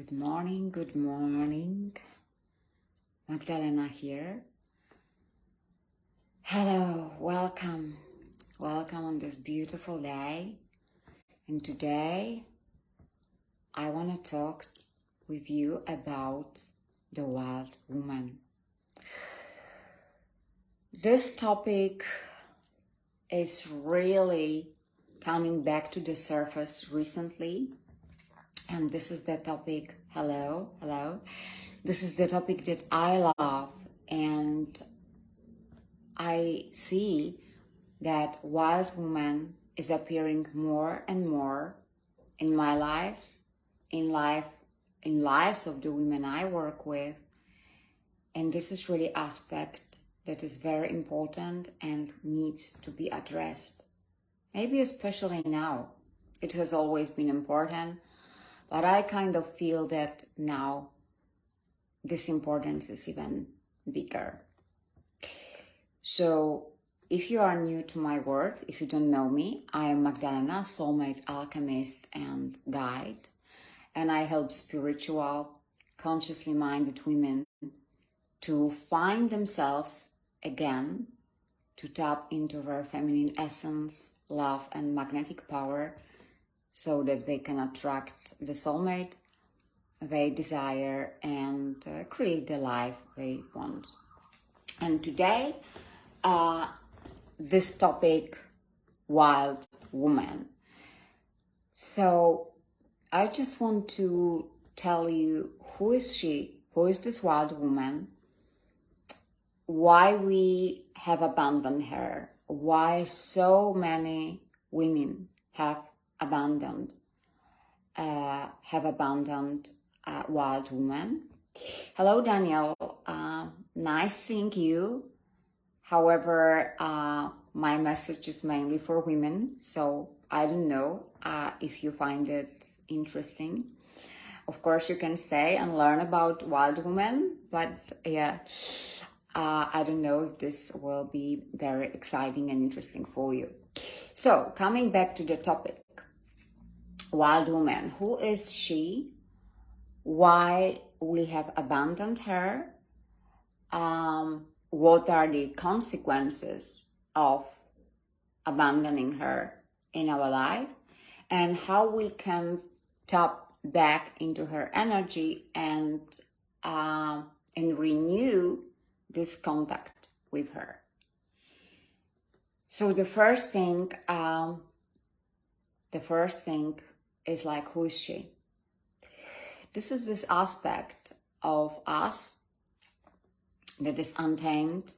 Good morning. Magdalena here. Hello, welcome on this beautiful day. And today I want to talk with you about the wild woman. This topic is really coming back to the surface recently. And this is the topic, hello. This is the topic that I love, and I see that wild woman is appearing more and more in my life, in lives of the women I work with. And this is really aspect that is very important and needs to be addressed. Maybe especially now. It has always been important, but I kind of feel that now this importance is even bigger. So if you are new to my work, if you don't know me, I am Magdalena, soulmate alchemist and guide, and I help spiritual, consciously minded women to find themselves again, to tap into their feminine essence, love and magnetic power, so that they can attract the soulmate they desire and create the life they want. And today, this topic, wild woman. So I just want to tell you, who is she? Who is this wild woman? Why we have abandoned her? Why so many women have abandoned wild woman. Hello, Daniel. Nice seeing you. However, my message is mainly for women, so I don't know if you find it interesting. Of course, you can stay and learn about wild women, but yeah, I don't know if this will be very exciting and interesting for you. So, coming back to the topic. Wild woman, who is she? Why we have abandoned her? What are the consequences of abandoning her in our life? And how we can tap back into her energy and renew this contact with her. So the first thing is like, who is she? This is this aspect of us that is untamed,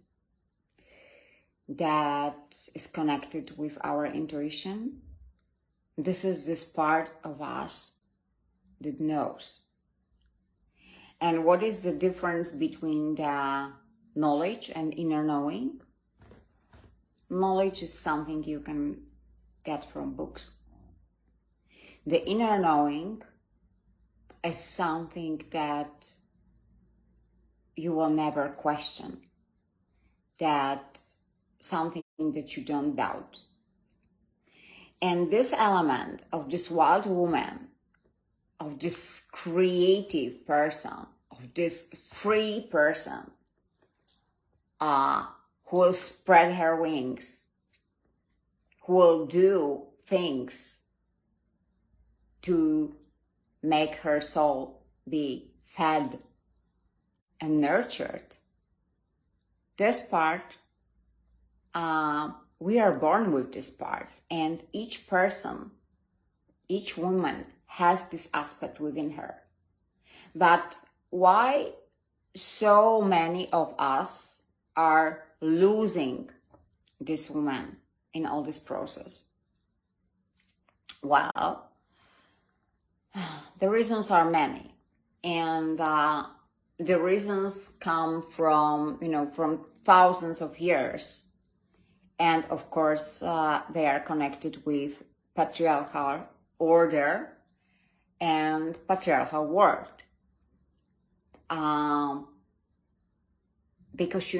that is connected with our intuition. This is this part of us that knows. And what is the difference between the knowledge and inner knowing? Knowledge is something you can get from books. The inner knowing is something that you will never question, that something that you don't doubt. And this element of this wild woman, of this creative person, of this free person, who will spread her wings, who will do things to make her soul be fed and nurtured. This part, we are born with this part, and each person, each woman has this aspect within her. But why so many of us are losing this woman in all this process? Well, the reasons are many, and the reasons come from thousands of years, and of course they are connected with patriarchal order and patriarchal world. Because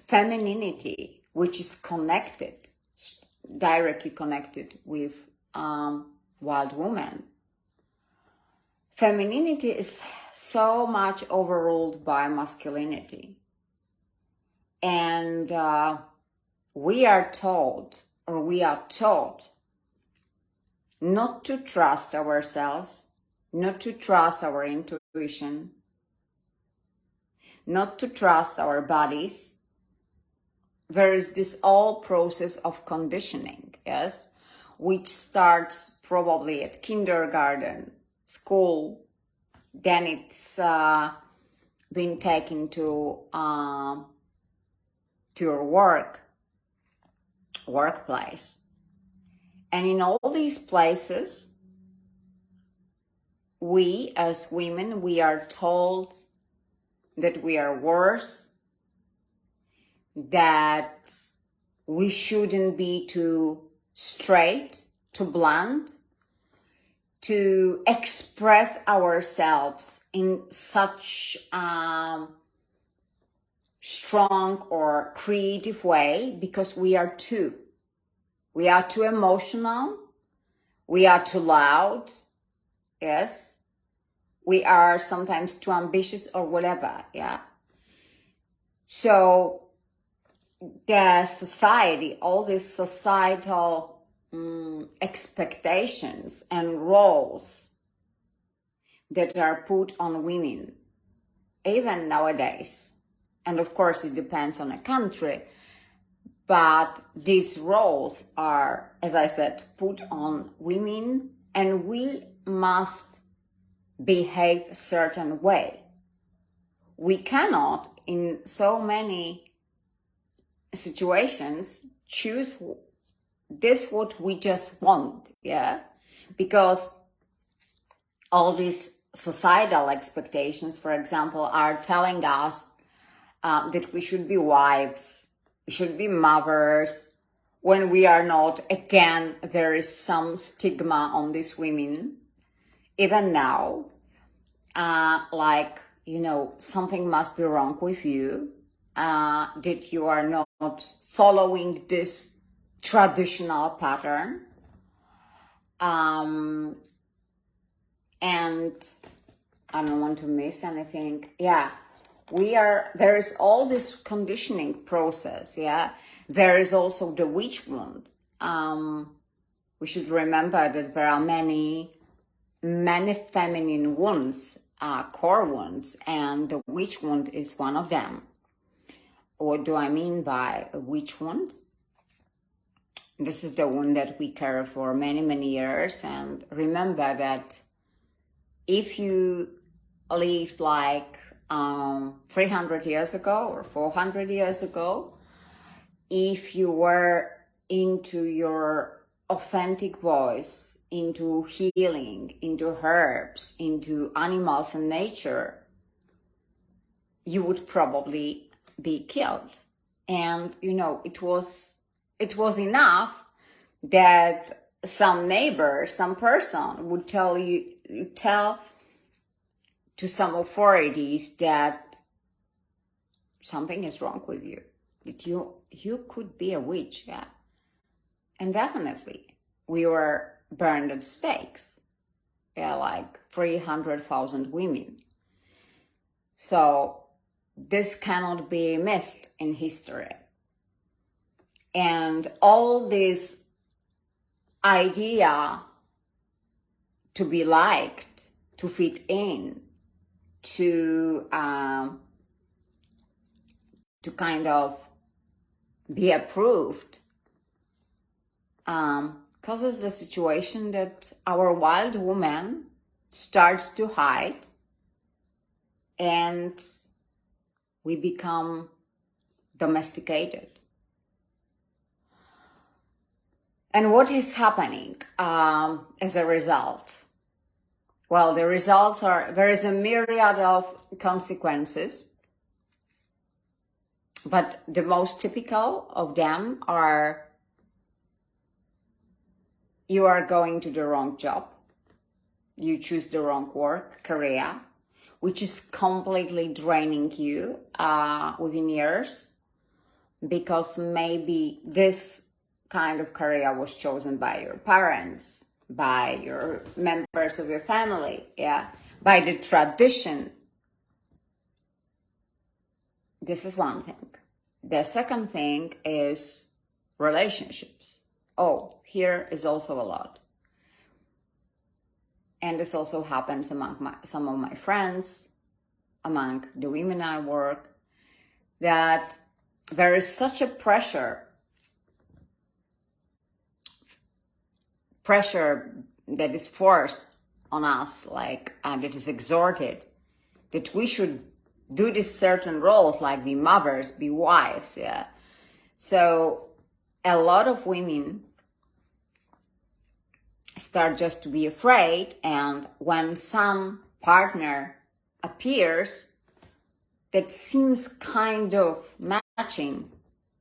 femininity, which is directly connected with wild woman, femininity is so much overruled by masculinity. And we are told, or we are taught, not to trust ourselves, not to trust our intuition, not to trust our bodies. There is this whole process of conditioning, yes, which starts probably at kindergarten, school, then it's been taken to your workplace. And in all these places, we as women, we are told that we are worse, that we shouldn't be too straight, too blunt, to express ourselves in such strong or creative way, because we are too emotional, we are too loud, yes, we are sometimes too ambitious or whatever, yeah. So the society, all these societal expectations and roles that are put on women, even nowadays, and of course it depends on a country, but these roles are, as I said, put on women, and we must behave a certain way. We cannot, in so many situations, choose this what we just want, yeah, because all these societal expectations, for example, are telling us that we should be wives, we should be mothers. When we are not, again, there is some stigma on these women, even now, like, you know, something must be wrong with you, that you are not following this traditional pattern. And I don't want to miss anything. Yeah, there is all this conditioning process. Yeah, there is also the witch wound. We should remember that there are many feminine wounds, core wounds, and the witch wound is one of them. What do I mean by a witch wound? This is the one that we carry for many, many years. And remember that if you lived like 300 years ago or 400 years ago, if you were into your authentic voice, into healing, into herbs, into animals and nature, you would probably be killed. And, you know, it was enough that some neighbor, some person would tell to some authorities that something is wrong with you, that you could be a witch, yeah. And definitely, we were burned at stakes, yeah, like 300,000 women. So this cannot be missed in history. And all this idea to be liked, to fit in, to kind of be approved, causes the situation that our wild woman starts to hide, and we become domesticated. And what is happening as a result? Well, the results are, there is a myriad of consequences, but the most typical of them are: you are going to the wrong job, you choose the wrong work, career, which is completely draining you within years, because maybe this kind of career was chosen by your parents, by your members of your family, yeah, by the tradition. This is one thing. The second thing is relationships. Oh, here is also a lot. And this also happens among some of my friends, among the women I work, that there is such a pressure that is forced on us, like, and it is exhorted, that we should do these certain roles, like be mothers, be wives, yeah. So a lot of women start just to be afraid, and when some partner appears that seems kind of matching,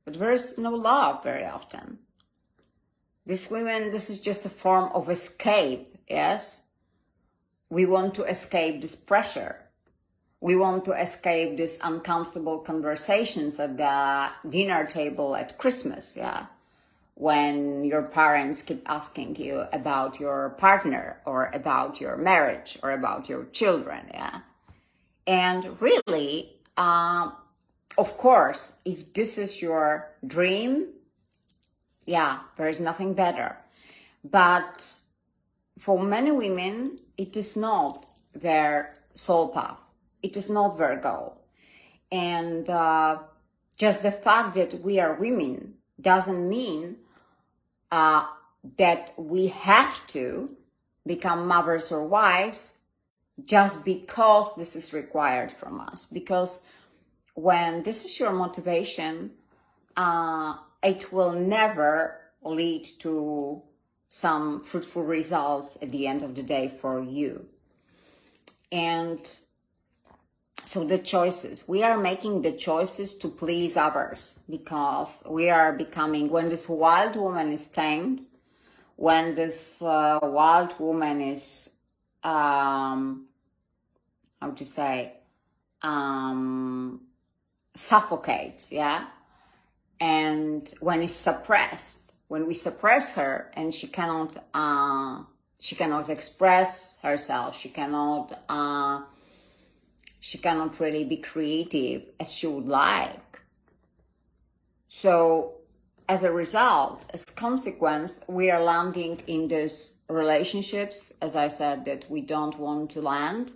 but there's no love very often. These women, this is just a form of escape, yes? We want to escape this pressure. We want to escape these uncomfortable conversations at the dinner table at Christmas, yeah? When your parents keep asking you about your partner or about your marriage or about your children, yeah? And really, of course, if this is your dream, yeah, there is nothing better. But for many women, it is not their soul path. It is not their goal. And just the fact that we are women doesn't mean that we have to become mothers or wives just because this is required from us. Because when this is your motivation, it will never lead to some fruitful results at the end of the day for you. And so the choices, we are making the choices to please others, because we are becoming, when this wild woman is tamed, when this wild woman is, suffocates, yeah? And when it's suppressed, when we suppress her and she cannot express herself, she cannot really be creative as she would like. So as a result, as consequence, we are landing in these relationships, as I said, that we don't want to land,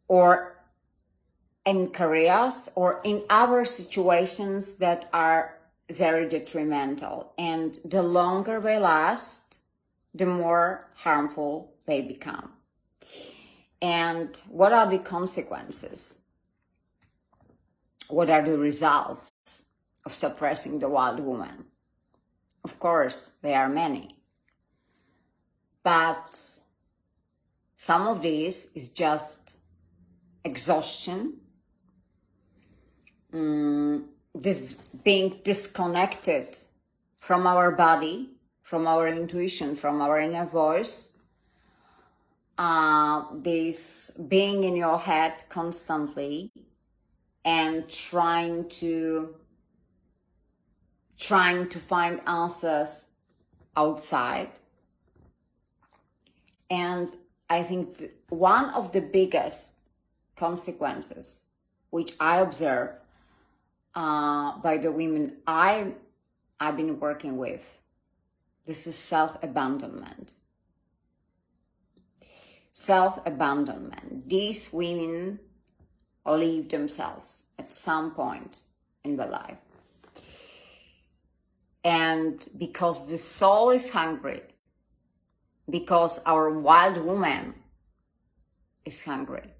or in careers, or in other situations that are very detrimental. And the longer they last, the more harmful they become. And what are the consequences? What are the results of suppressing the wild woman? Of course, there are many. But some of these is just exhaustion, this being disconnected from our body, from our intuition, from our inner voice, this being in your head constantly and trying to find answers outside. And I think one of the biggest consequences, which I observe by the women I've been working with, this is self-abandonment. Self-abandonment. These women leave themselves at some point in their life. And because the soul is hungry, because our wild woman is hungry,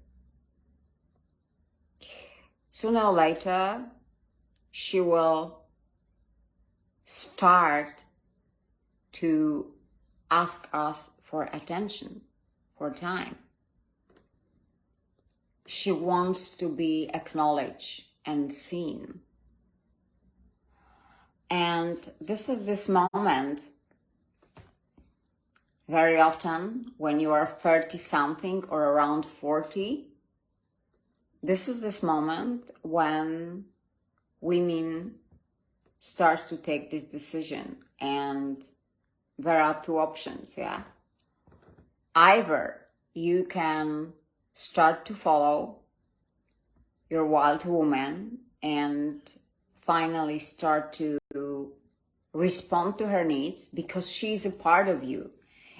sooner or later, she will start to ask us for attention, for time. She wants to be acknowledged and seen. And this is this moment, very often when you are 30-something or around 40, this is this moment when women starts to take this decision and there are two options, yeah. Either you can start to follow your wild woman and finally start to respond to her needs because she's a part of you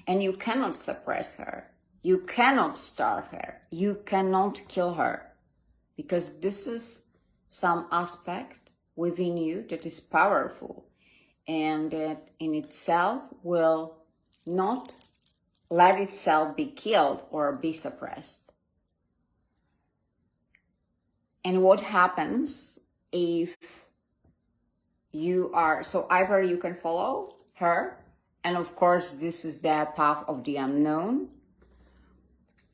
and you cannot suppress her. You cannot starve her. You cannot kill her because this is some aspect within you that is powerful and that in itself will not let itself be killed or be suppressed. And what happens if you are, so either you can follow her, and of course this is the path of the unknown,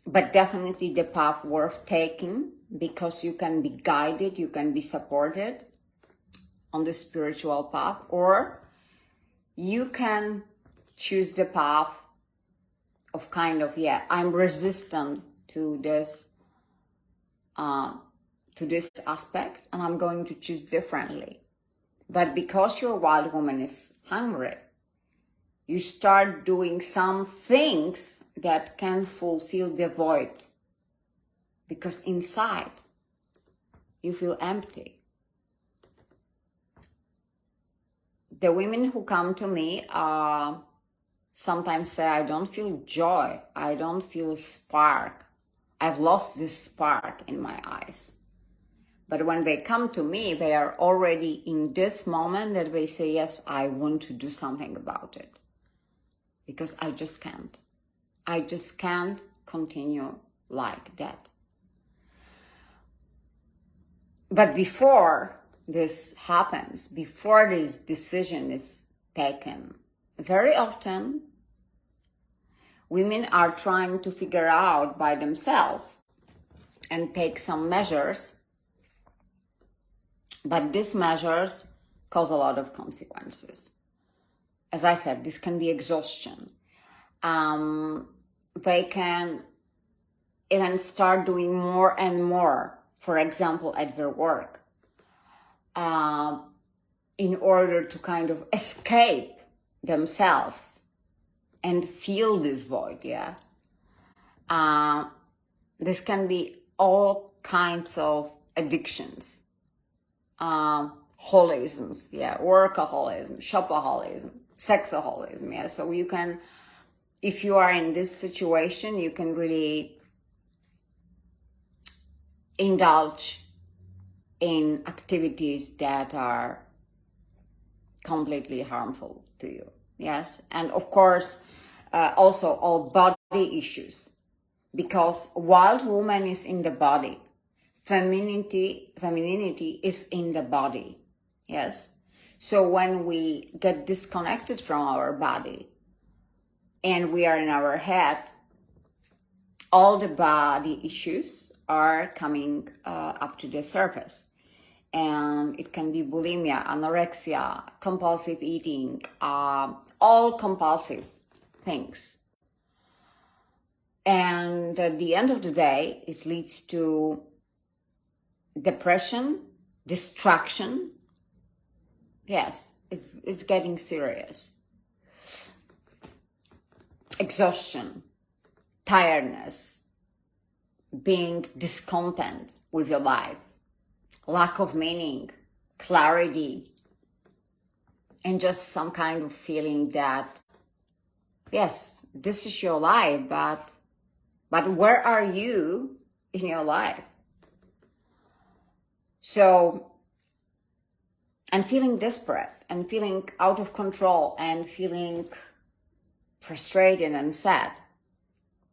but definitely the path worth taking because you can be guided, you can be supported on the spiritual path, or you can choose the path of kind of, yeah, I'm resistant to this aspect and I'm going to choose differently. But because your wild woman is hungry, you start doing some things that can fulfill the void because inside you feel empty. The women who come to me sometimes say, I don't feel joy, I don't feel spark. I've lost this spark in my eyes. But when they come to me, they are already in this moment that they say, yes, I want to do something about it. Because I just can't. I just can't continue like that. But before this happens, before this decision is taken, very often women are trying to figure out by themselves and take some measures, but these measures cause a lot of consequences. As I said, this can be exhaustion. They can even start doing more and more, for example, at their work, in order to kind of escape themselves and feel this void, yeah. This can be all kinds of addictions, holisms, yeah, workaholism, shopaholism, sexaholism, yeah. So you can, if you are in this situation, you can really indulge in activities that are completely harmful to you, yes. And of course, also all body issues, because wild woman is in the body. Femininity is in the body, yes. So when we get disconnected from our body and we are in our head, all the body issues are coming up to the surface. And it can be bulimia, anorexia, compulsive eating, all compulsive things. And at the end of the day, it leads to depression, distraction. Yes, it's getting serious. Exhaustion, tiredness, being discontent with your life, lack of meaning, clarity, and just some kind of feeling that, yes, this is your life, but where are you in your life? So, and feeling desperate and feeling out of control and feeling frustrated and sad.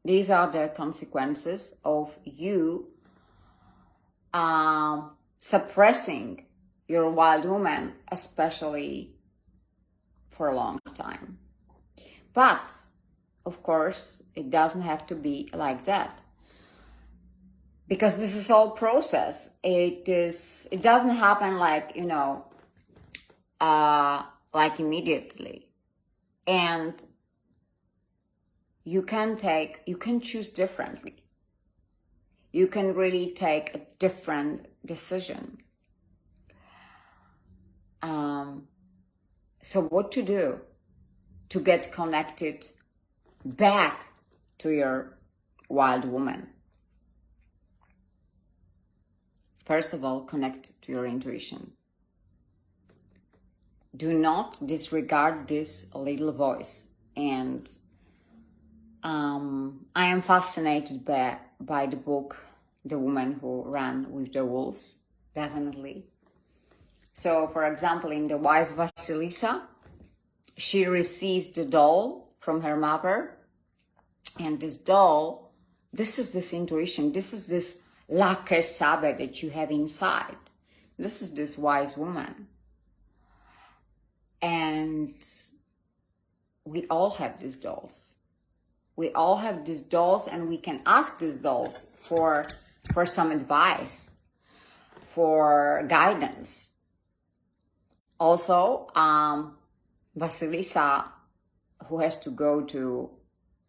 These are the consequences of you suppressing your wild woman, especially for a long time. But, of course, it doesn't have to be like that. Because this is all process. It doesn't happen like, like immediately. And you can choose differently. You can really take a different decision. So what to do? to get connected back to your wild woman. First of all, connect to your intuition. Do not disregard this little voice. And I am fascinated by the book, The Woman Who Ran with the Wolves, definitely. So, for example, in The Wise Vasilisa, she receives the doll from her mother. And this doll, this is this intuition, this is this Lake Sabe that you have inside. This is this wise woman. And we all have these dolls. We all have these dolls, and we can ask these dolls for some advice, for guidance. Also, Vasilisa, who has to go to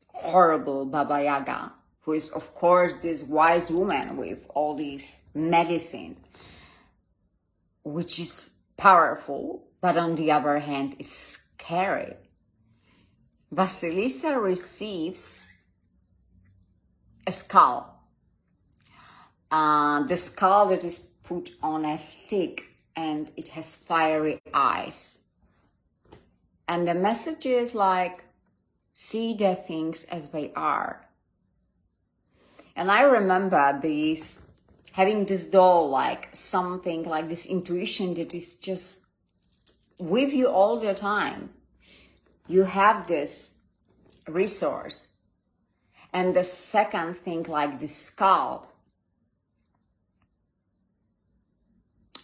horrible Baba Yaga, who is, of course, this wise woman with all these medicine, which is powerful, but on the other hand, is scary. Vasilisa receives a skull. The skull that is put on a stick, and it has fiery eyes. And the message is like, see the things as they are. And I remember having this doll, like something like this intuition that is just with you all the time. You have this resource. And the second thing, like this skull,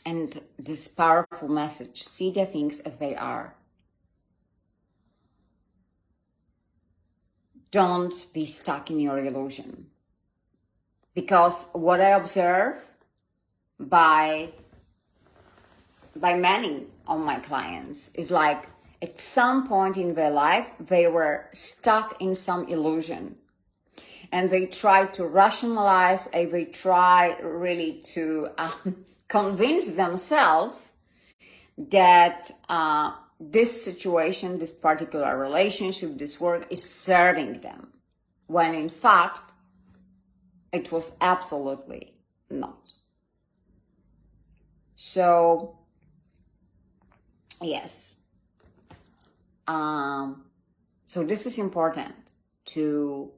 and this powerful message, see the things as they are. Don't be stuck in your illusion. Because what I observe by many of my clients is like, at some point in their life, they were stuck in some illusion. And they try to rationalize, and they try really to convince themselves that this situation, this particular relationship, this work is serving them. When in fact, it was absolutely not. So, yes. So this is important to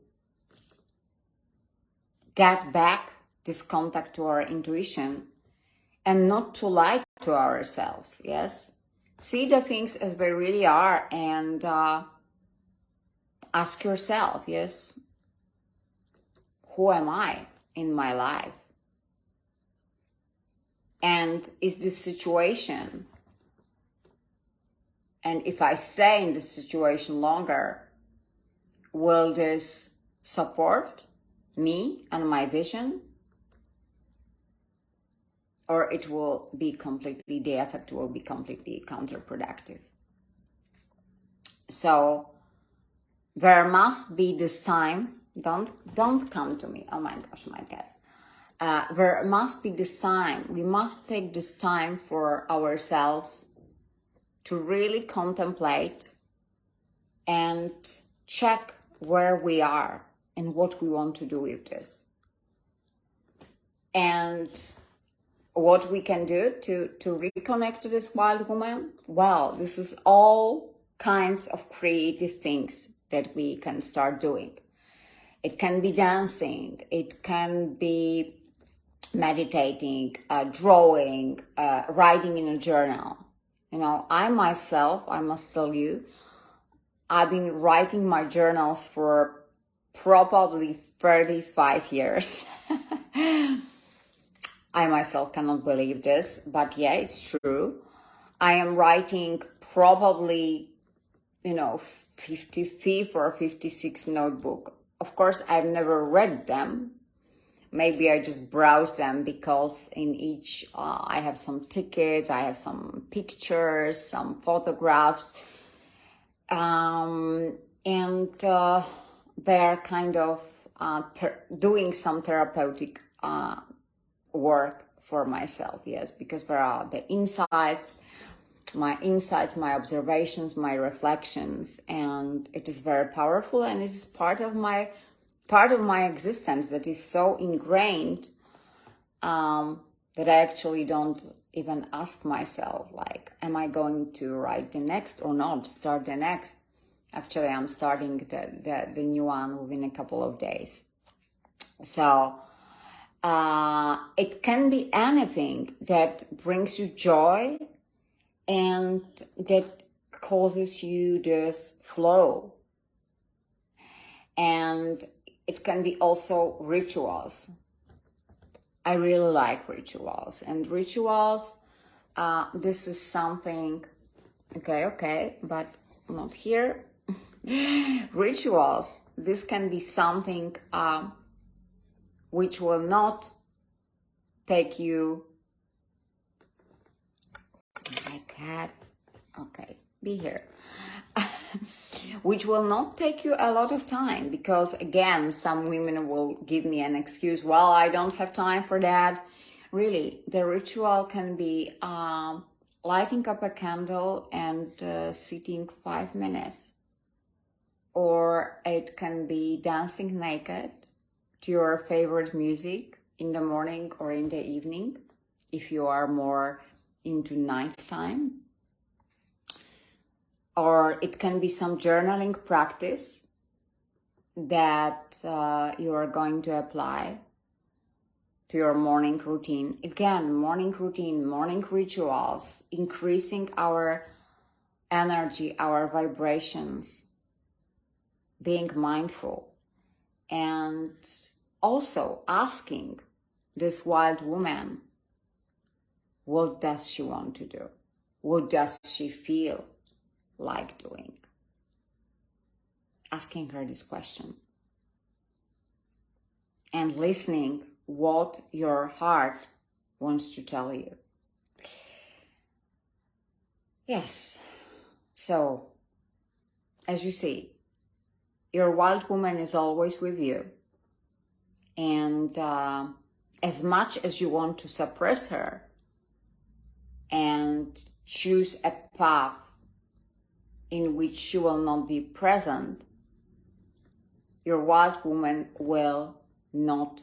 get back this contact to our intuition and not to lie to ourselves, yes? See the things as they really are and ask yourself, yes, who am I in my life? And is this situation, and if I stay in this situation longer, will this support me and my vision? Or it will be completely, the effect will be completely counterproductive. So there must be this time, don't come to me, oh my gosh, my cat. There must be this time, we must take this time for ourselves to really contemplate and check where we are and what we want to do with this. And what we can do to reconnect to this wild woman? Well, this is all kinds of creative things that we can start doing. It can be dancing, it can be meditating, drawing, writing in a journal. You know, I myself, I must tell you, I've been writing my journals for probably 35 years. I myself cannot believe this, but yeah, it's true. I am writing probably, 55th or 56th notebook. Of course, I've never read them. Maybe I just browse them because in each, I have some tickets, I have some pictures, some photographs, and they're kind of doing some therapeutic work for myself, yes, because there are the insights, my insights, my observations, my reflections, and it is very powerful, and it is part of my existence that is so ingrained that I actually don't even ask myself, like, am I going to write the next or not, start the next? Actually, I'm starting the new one within a couple of days. So it can be anything that brings you joy and that causes you this flow. And it can be also rituals. I really like rituals. And rituals, this is something, okay, but not here. Rituals, this can be something which will not take you, my cat, okay, be here, which will not take you a lot of time, because again, some women will give me an excuse, well, I don't have time for that. Really, the ritual can be lighting up a candle and sitting 5 minutes, or it can be dancing naked to your favorite music in the morning or in the evening, if you are more into nighttime. Or it can be some journaling practice that you are going to apply to your morning routine. Again, morning routine, morning rituals, increasing our energy, our vibrations, being mindful, and also asking this wild woman, what does she want to do? What does she feel like doing? Asking her this question and listening what your heart wants to tell you. Yes, so as you see, your wild woman is always with you, and as much as you want to suppress her and choose a path in which she will not be present, your wild woman will not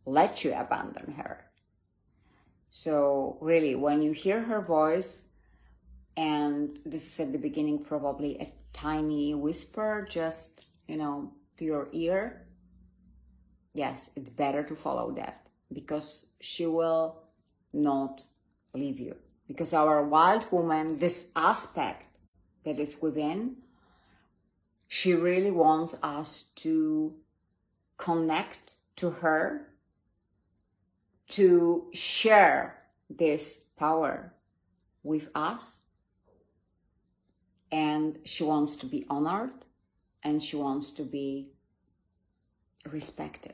let you abandon her. So really, when you hear her voice, and this is at the beginning probably a tiny whisper, just, to your ear, yes, it's better to follow that, because she will not leave you. Because our wild woman, this aspect that is within, she really wants us to connect to her, to share this power with us, and she wants to be honored, and she wants to be respected.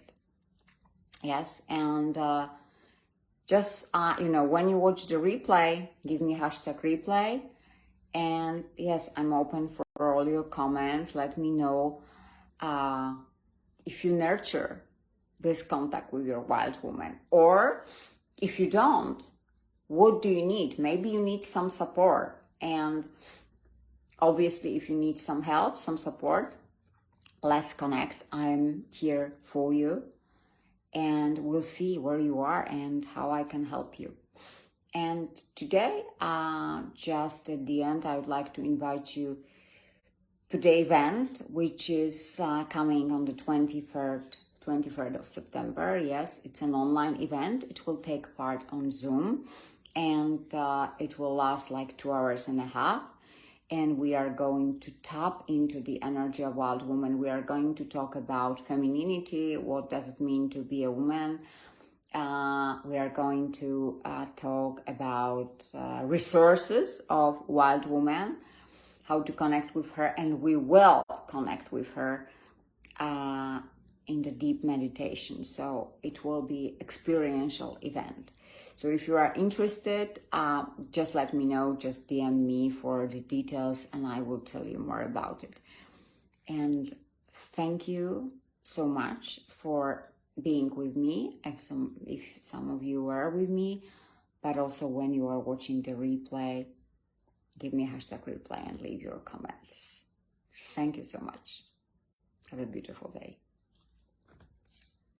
Yes, and just, when you watch the replay, give me #replay. And yes, I'm open for all your comments. Let me know if you nurture this contact with your wild woman, or if you don't, what do you need? Maybe you need some support. And obviously, if you need some help, some support, let's connect. I'm here for you, and we'll see where you are and how I can help you. And today, just at the end, I would like to invite you to the event, which is coming on the 23rd of September. Yes, it's an online event. It will take part on Zoom, and it will last like 2.5 hours. And we are going to tap into the energy of wild woman. We are going to talk about femininity. What does it mean to be a woman? We are going to talk about resources of wild woman, how to connect with her, and we will connect with her in the deep meditation. So it will be experiential event. So if you are interested, just let me know, just DM me for the details, and I will tell you more about it. And thank you so much for being with me, if some of you were with me, but also when you are watching the replay. give me a hashtag reply and leave your comments. Thank you so much. Have a beautiful day.